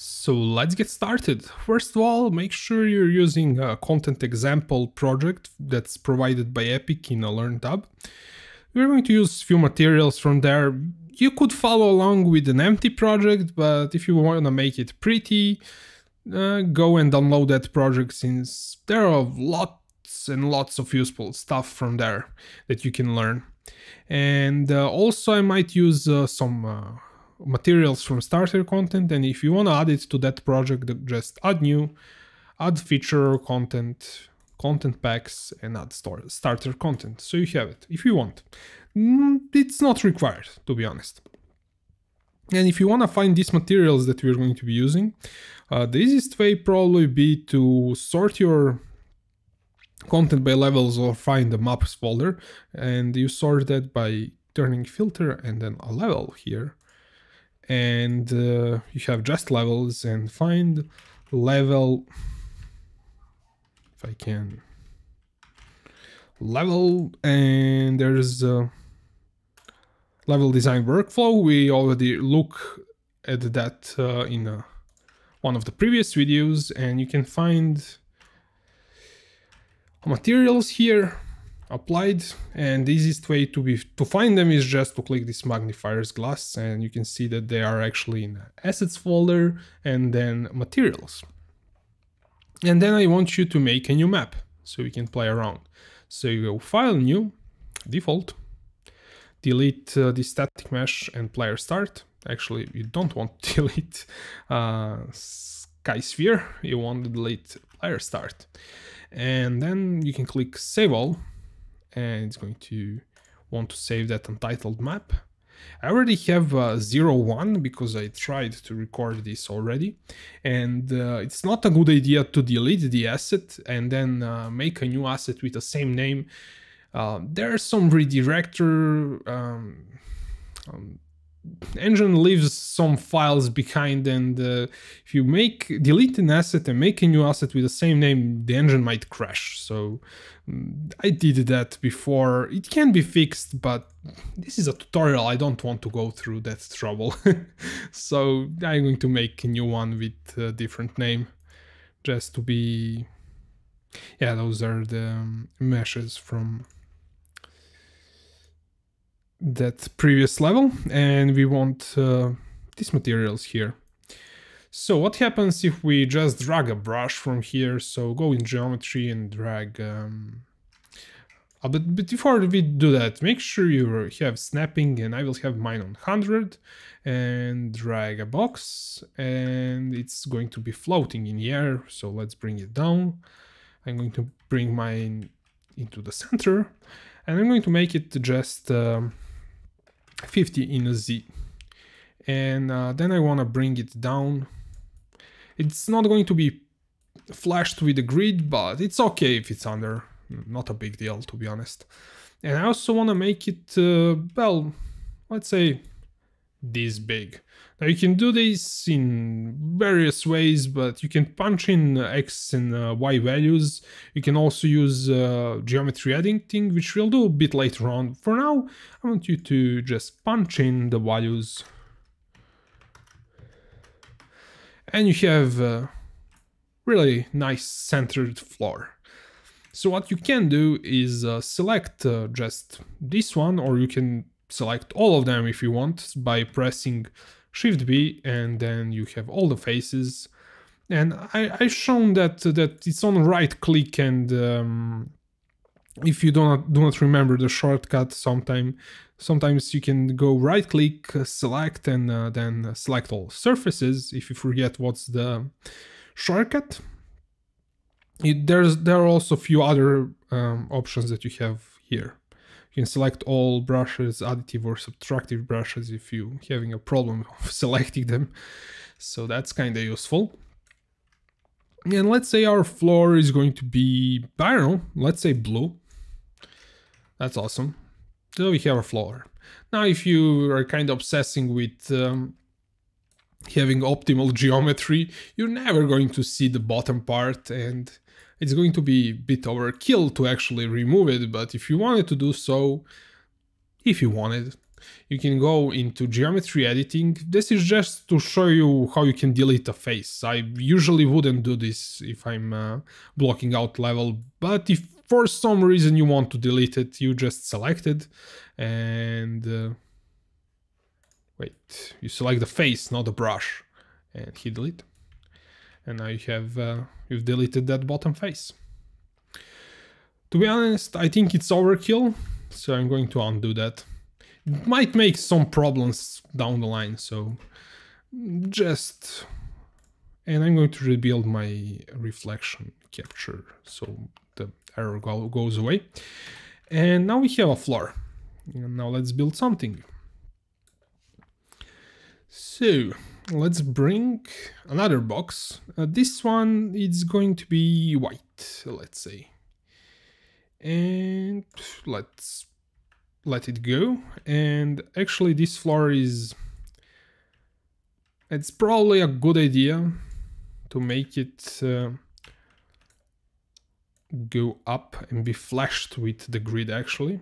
So let's get started. First of all, make sure you're using a content example project that's provided by Epic in a Learn tab. We're going to use a few materials from there. You could follow along with an empty project, but if you want to make it pretty, go and download that project, since there are lots and lots of useful stuff from there that you can learn. And also I might use some materials from starter content, and if you want to add it to that project, just add new, add feature content, content packs, and add starter content, so you have it if you want. It's not required, to be honest. And if you want to find these materials that we're going to be using, the easiest way probably be to sort your content by levels or find the maps folder, and you sort that by turning filter and then a level here. And you have just levels, and find level, if I can, level, and there's level design workflow. We already look at that in one of the previous videos, and you can find materials here applied, and the easiest way to find them is just to click this magnifier's glass, and you can see that they are actually in assets folder and then materials. And then I want you to make a new map so we can play around. So you go file, new, default, delete the static mesh and player start. Actually, you don't want to delete sky sphere, you want to delete player start. And then you can click save all, and it's going to want to save that untitled map. I already have 0.1 because I tried to record this already, and it's not a good idea to delete the asset and then make a new asset with the same name. There are some redirector, engine leaves some files behind, and if you delete an asset and make a new asset with the same name, the engine might crash. So I did that before. It can be fixed, but this is a tutorial. I don't want to go through that trouble. So I'm going to make a new one with a different name, just to be, yeah, those are the meshes from that previous level, and we want these materials here. So what happens if we just drag a brush from here? So go in geometry and drag, but before we do that, make sure you have snapping, and I will have mine on 100, and drag a box, and it's going to be floating in the air. So let's bring it down. I'm going to bring mine into the center, and I'm going to make it just 50 in a Z, and then I want to bring it down. It's not going to be flashed with the grid, but it's okay if it's under, not a big deal, to be honest. And I also want to make it, well, let's say this big. Now you can do this in various ways, but you can punch in X and Y values. You can also use geometry editing, which we'll do a bit later on. For now, I want you to just punch in the values. And you have a really nice centered floor. So what you can do is select just this one, or you can select all of them if you want by pressing Shift B, and then you have all the faces. And I've shown that it's on right click, and if you do not remember the shortcut, sometimes you can go right click, select, and then select all surfaces if you forget what's the shortcut. There are also a few other options that you have here. You can select all brushes, additive or subtractive brushes, if you're having a problem of selecting them. So that's kind of useful. And let's say our floor is going to be, I don't know, let's say blue. That's awesome. So we have our floor. Now if you are kind of obsessing with having optimal geometry, you're never going to see the bottom part, and it's going to be a bit overkill to actually remove it. But if you wanted to do so, if you wanted, you can go into geometry editing. This is just to show you how you can delete a face. I usually wouldn't do this if I'm blocking out level, but if for some reason you want to delete it, you just select it and wait, you select the face, not the brush, and hit delete. And now you have you've deleted that bottom face. To be honest, I think it's overkill, so I'm going to undo that. It might make some problems down the line, so just... And I'm going to rebuild my reflection capture, so the error goes away. And now we have a floor. And now let's build something. So let's bring another box. This one is going to be white, let's say. And let's let it go. And actually this floor is... It's probably a good idea to make it go up and be flashed with the grid actually.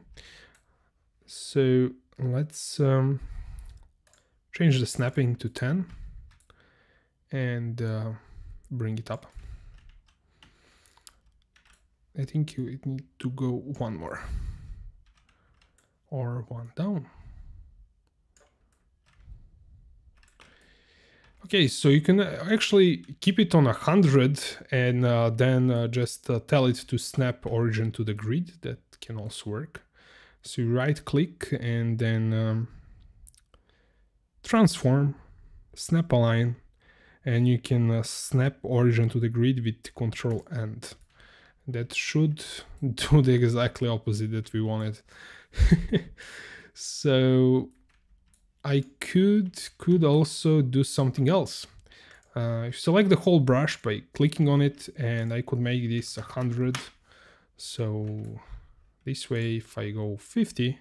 So let's change the snapping to 10 and bring it up. I think you need to go one more or one down. Okay, so you can actually keep it on 100 and then just tell it to snap origin to the grid. That can also work. So you right click and then transform, snap align, and you can snap origin to the grid with Control End. That should do the exactly opposite that we wanted. So I could also do something else. Select the whole brush by clicking on it, and I could make this 100. So this way, if I go 50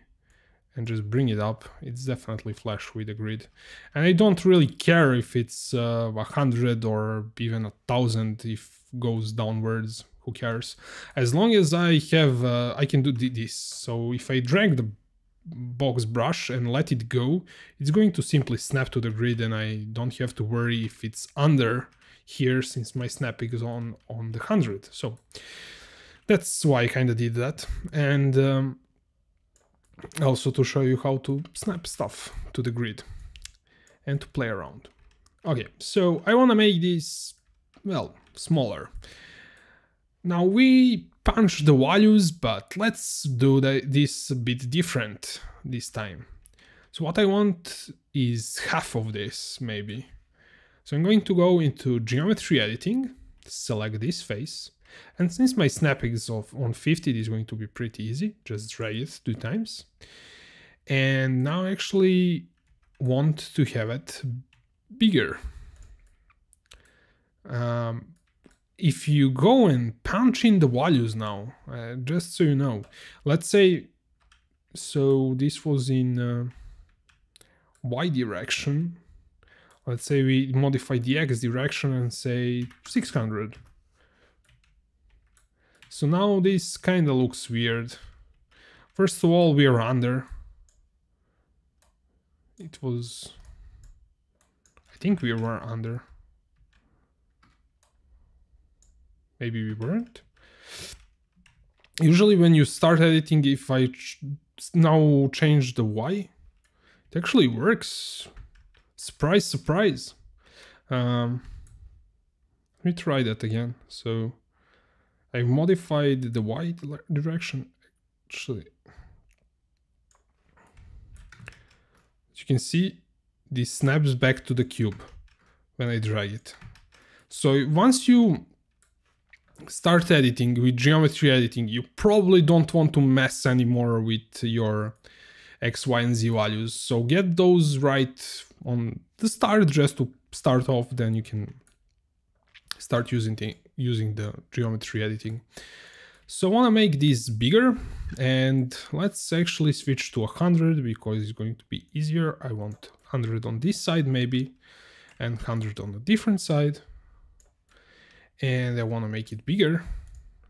and just bring it up, it's definitely flash with the grid. And I don't really care if it's 100 or even 1000 if it goes downwards. Who cares? As long as I have, I can do this. So if I drag the box brush and let it go, it's going to simply snap to the grid, and I don't have to worry if it's under here since my snapping is on the 100. So that's why I kind of did that. And also to show you how to snap stuff to the grid and to play around. Okay, so I want to make this, well, smaller. Now we punch the values, but let's do this a bit different this time. So what I want is half of this, maybe. So I'm going to go into geometry editing, select this face, and since my snapping is on 50, it is going to be pretty easy. Just drag it 2 times. And now I actually want to have it bigger. If you go and punch in the values now, just so you know, let's say, so this was in Y direction. Let's say we modify the X direction and say 600. So now this kind of looks weird. First of all, we are under. It was, I think we were under. Maybe we weren't. Usually when you start editing, if I now change the Y, it actually works. Surprise, surprise. Let me try that again. So I modified the Y direction. Actually, as you can see, this snaps back to the cube when I drag it. So once you start editing with geometry editing, you probably don't want to mess anymore with your X, Y, and Z values. So get those right on the start just to start off, then you can start using the geometry editing. So I want to make this bigger, and let's actually switch to 100 because it's going to be easier. I want 100 on this side maybe, and 100 on a different side. And I want to make it bigger.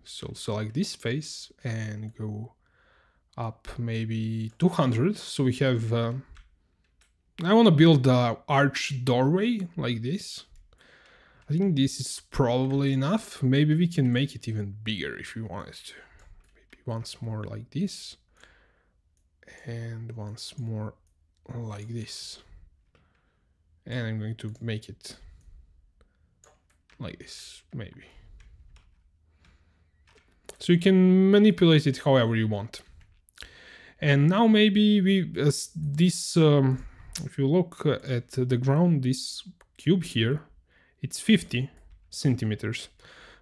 So select this face and go up maybe 200. So we have, I want to build a arch doorway like this. I think this is probably enough. Maybe we can make it even bigger if we wanted to. Maybe once more like this. And once more like this. And I'm going to make it like this, maybe. So you can manipulate it however you want. And now maybe if you look at the ground, this cube here, it's 50 centimeters.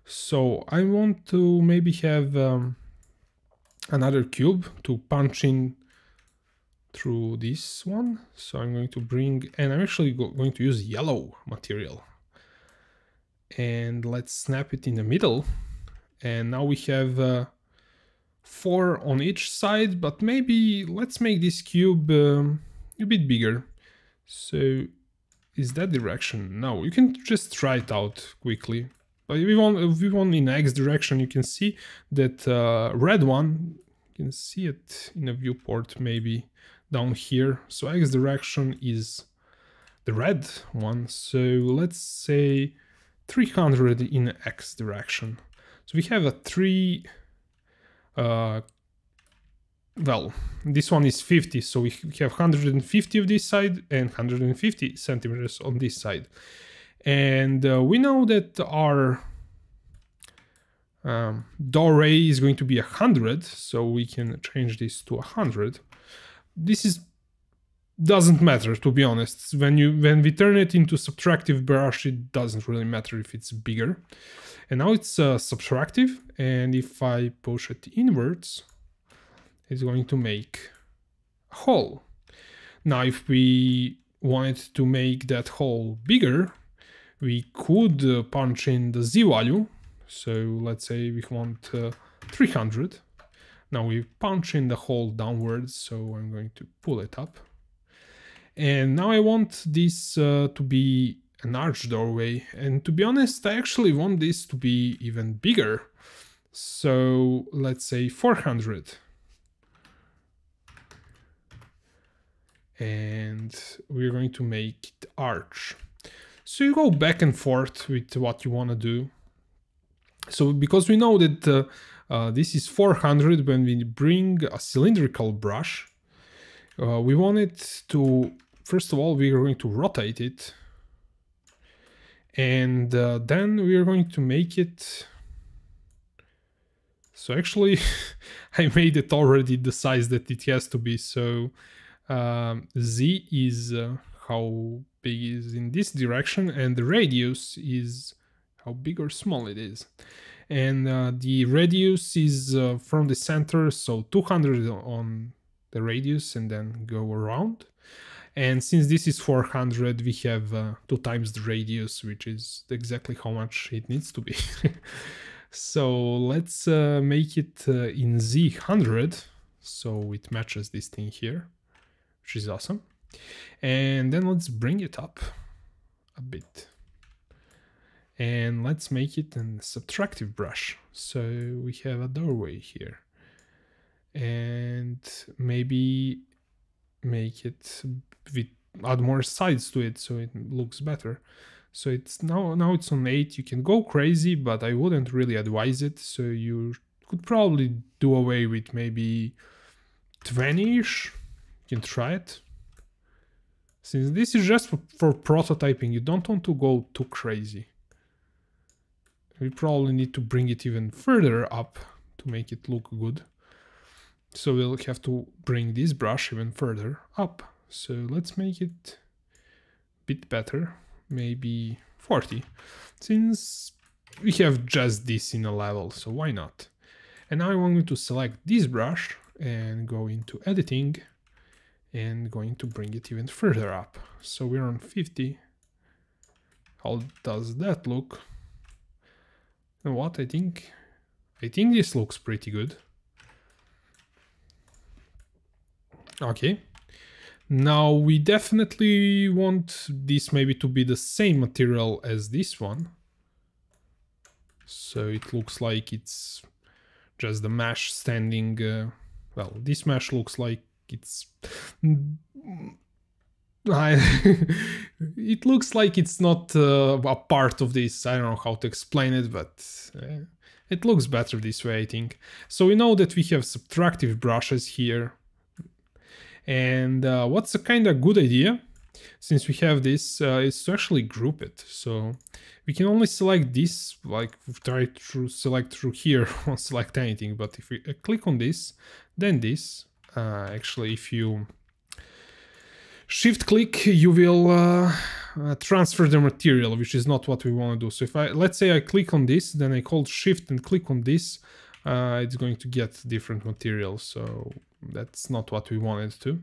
So I want to maybe have another cube to punch in through this one. So I'm going to bring, and I'm actually going to use yellow material. And let's snap it in the middle. And now we have 4 on each side, but maybe let's make this cube a bit bigger. So is that direction? No, you can just try it out quickly. But if we want in X direction, you can see that red one, you can see it in a viewport maybe down here. So X direction is the red one. So let's say 300 in X direction. So we have a 3, well, this one is 50, so we have 150 of this side and 150 centimeters on this side. And we know that our doorway is going to be 100, so we can change this to 100. This doesn't matter, to be honest. When we turn it into Subtractive Brush, it doesn't really matter if it's bigger. And now it's subtractive, and if I push it inwards, it's going to make a hole. Now, if we wanted to make that hole bigger, we could punch in the Z value. So let's say we want 300. Now we punch in the hole downwards, so I'm going to pull it up. And now I want this to be an arch doorway. And to be honest, I actually want this to be even bigger. So let's say 400. And we're going to make it arch. So you go back and forth with what you want to do. So because we know that this is 400, when we bring a cylindrical brush, we want it to, first of all, we are going to rotate it. And then we are going to make it, so actually I made it already the size that it has to be. So Z is how big it is in this direction, and the radius is how big or small it is. And the radius is from the center, so 200 on the radius and then go around. And since this is 400, we have 2 times the radius, which is exactly how much it needs to be. So let's make it in Z100, so it matches this thing here, which is awesome. And then let's bring it up a bit. And let's make it a subtractive brush. So we have a doorway here. And maybe make it add more sides to it so it looks better. So it's now it's on 8. You can go crazy, but I wouldn't really advise it. So you could probably do away with maybe 20-ish. You can try it. Since this is just for prototyping, you don't want to go too crazy. We probably need to bring it even further up to make it look good. So we'll have to bring this brush even further up. So let's make it a bit better, maybe 40, since we have just this in a level, so why not? And now I'm going to select this brush and go into editing and going to bring it even further up. So we're on 50. How does that look? You know what, I think this looks pretty good. Okay, now we definitely want this maybe to be the same material as this one. So it looks like it's just the mesh standing well, this mesh looks like it's it looks like it's not a part of this. I don't know how to explain it, but it looks better this way, I think. So we know that we have subtractive brushes here. And what's a kind of good idea, since we have this, is to actually group it. So we can only select this, like try to select through here, won't select anything. But if we click on this, then this, actually if you shift click, you will transfer the material, which is not what we want to do. So if let's say I click on this, then I hold shift and click on this, it's going to get different materials. So that's not what we wanted to.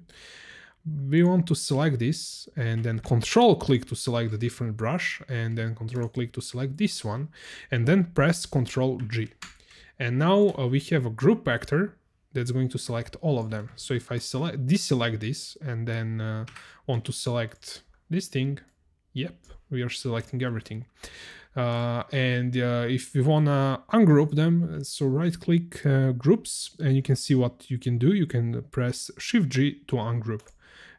We want to select this and then control click to select the different brush, and then control click to select this one, and then press Control G. And now we have a group vector that's going to select all of them. So if I deselect this and then want to select this thing, yep, we are selecting everything. And if we want to ungroup them, so right click groups, and you can see what you can do. You can press Shift G to ungroup,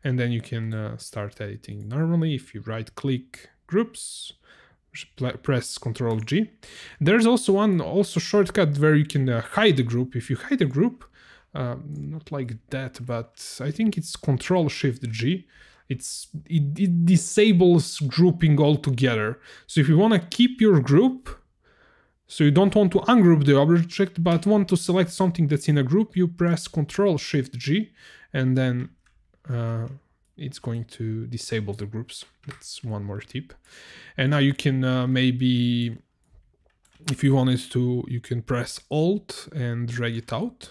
and then you can start editing. Normally, if you right click groups, press Control G. There's also one shortcut where you can hide the group. If you hide a group, not like that, but I think it's Control Shift G. It disables grouping altogether. So if you want to keep your group, so you don't want to ungroup the object, but want to select something that's in a group, you press Control Shift G, and then it's going to disable the groups. That's one more tip. And now you can maybe, if you wanted to, you can press Alt and drag it out,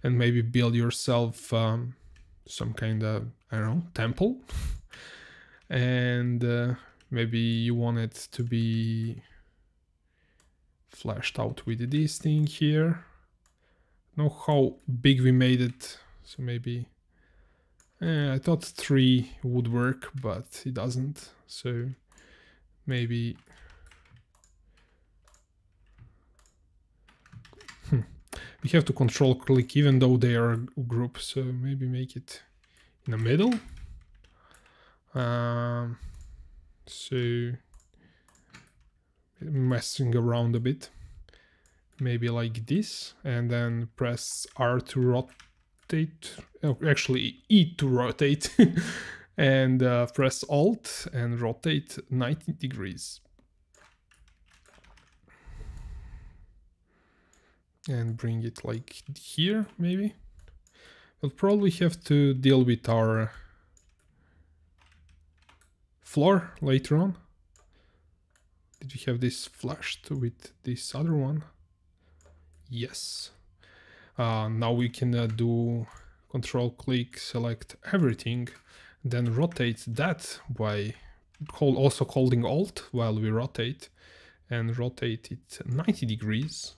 and maybe build yourself some kind of, I don't know, temple. And maybe you want it to be flashed out with this thing here. I don't know how big we made it, so maybe I thought 3 would work, but it doesn't. So maybe we have to control click even though they are groups, so maybe make it in the middle. So messing around a bit, maybe like this, and then press R to rotate, actually E to rotate, and press Alt and rotate 90 degrees. And bring it like here, maybe. We'll probably have to deal with our floor later on. Did we have this flashed with this other one? Yes. Now we can do Control click, select everything, then rotate that by also holding Alt while we rotate, and rotate it 90 degrees.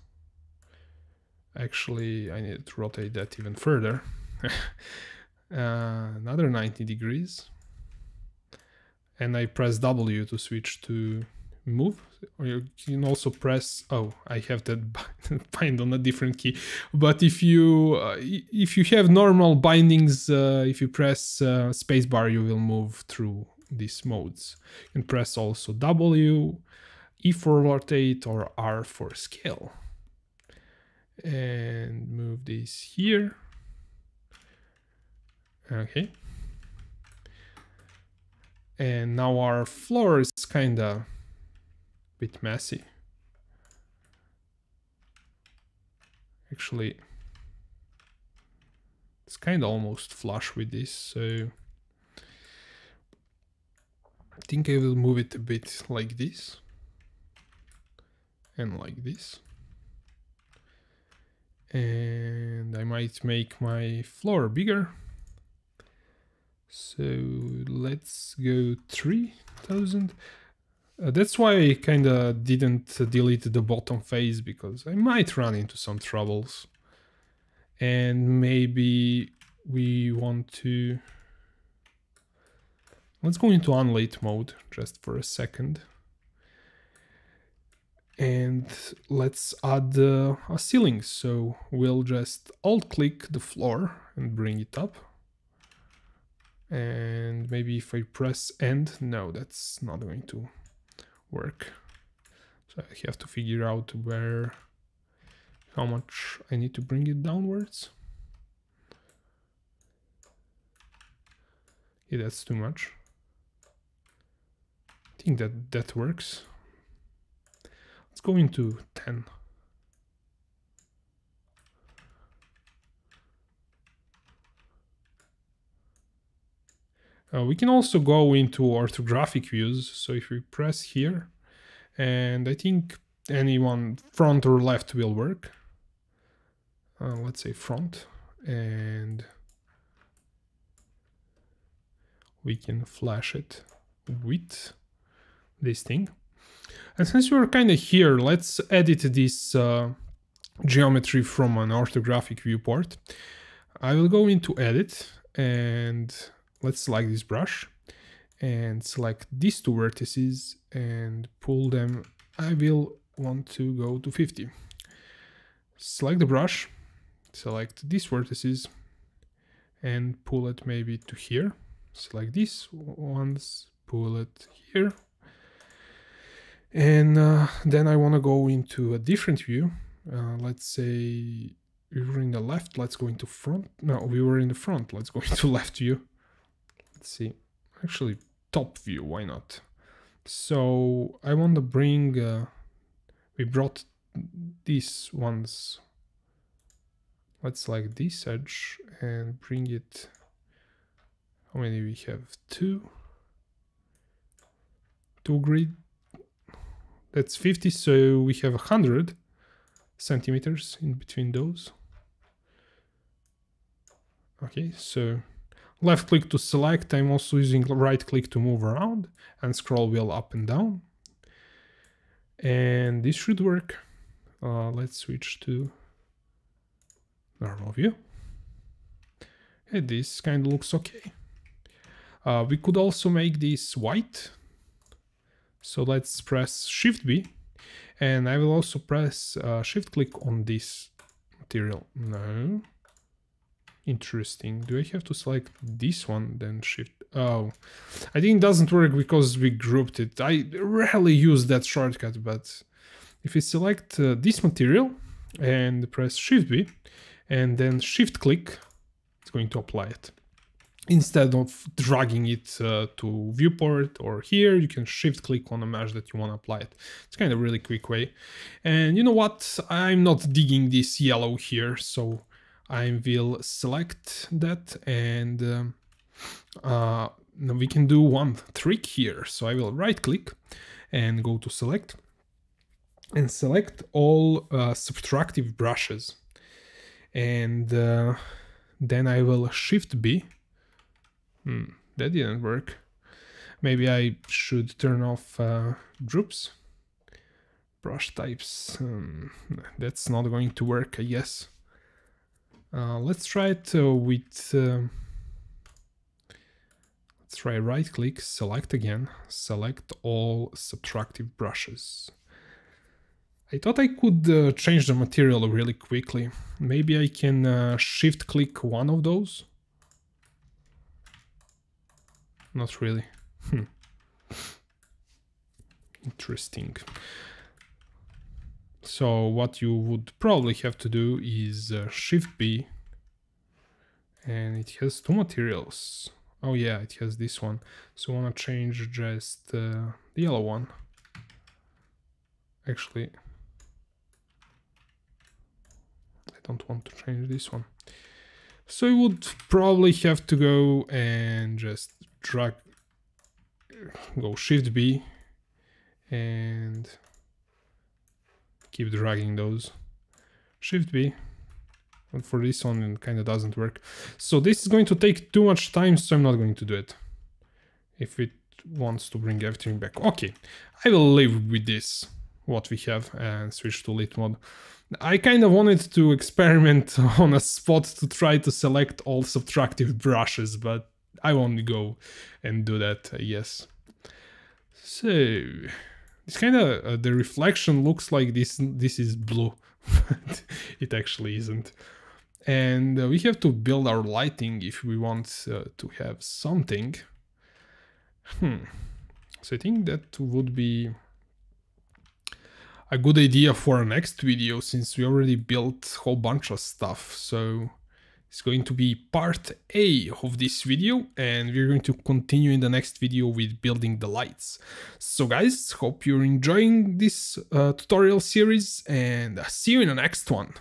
Actually, I need to rotate that even further. Another 90 degrees. And I press W to switch to move. Or you can also press, oh, I have that bind on a different key. But if you have normal bindings, if you press spacebar, you will move through these modes. You can press also W, E for rotate, or R for scale. And move this here. Okay. And now our floor is kind of a bit messy. Actually, it's kind of almost flush with this, so I think I will move it a bit like this and like this. And I might make my floor bigger. So let's go 3000. That's why I kind of didn't delete the bottom face, because I might run into some troubles. And maybe we want to... Let's go into unlit mode just for a second. And let's add a ceiling. So we'll just alt click the floor and bring it up. And maybe if I press end, no, that's not going to work. So I have to figure out how much I need to bring it downwards. Yeah, that's too much. I think that works. Let's go into 10. We can also go into orthographic views. So if we press here, and I think anyone front or left will work. Let's say front, and we can flash it with this thing. And since we're kind of here, let's edit this geometry from an orthographic viewport. I will go into edit and let's select this brush and select these two vertices and pull them. I will want to go to 50. Select the brush, select these vertices and pull it maybe to here. Select these ones, pull it here. And then I want to go into a different view. Let's say we were in the left, let's go into front. No, we were in the front, let's go into left view. Let's see, actually top view, why not? So I want to bring, we brought these ones. Let's select this edge and bring it. How many we have? Two grid. That's 50, so we have 100 centimeters in between those. Okay, so left click to select. I'm also using right click to move around and scroll wheel up and down. And this should work. Let's switch to normal view. Hey, this kind of looks okay. We could also make this white. So let's press Shift B, and I will also press Shift click on this material. No. Interesting. Do I have to select this one, then Shift? Oh, I think it doesn't work because we grouped it. I rarely use that shortcut, but if we select this material and press Shift B and then Shift click, it's going to apply it. Instead of dragging it to viewport or here, you can shift click on a mesh that you want to apply it. It's kind of a really quick way. And you know what? I'm not digging this yellow here, so I will select that, and we can do one trick here. So I will right click and go to select and select all subtractive brushes. And then I will Shift B. That didn't work. Maybe I should turn off groups. Brush types. That's not going to work, I guess. Let's try it with... let's try right click, select again, select all subtractive brushes. I thought I could change the material really quickly. Maybe I can shift click one of those. Not really. Interesting. So what you would probably have to do is Shift B, and it has two materials. Oh yeah, it has this one. So I want to change just the yellow one. Actually, I don't want to change this one. So you would probably have to go and just drag, go Shift B and keep dragging those. Shift B. And for this one, it kind of doesn't work. So this is going to take too much time, so I'm not going to do it. If it wants to bring everything back. Okay, I will live with this, what we have, and switch to lit mode. I kind of wanted to experiment on a spot to try to select all subtractive brushes, but I won't go and do that, I guess. So It's kind of, the reflection looks like this is blue, but it actually isn't. And we have to build our lighting if we want to have something. So I think that would be a good idea for our next video, since we already built a whole bunch of stuff. So it's going to be part A of this video, and we're going to continue in the next video with building the lights. So guys, hope you're enjoying this tutorial series, and see you in the next one.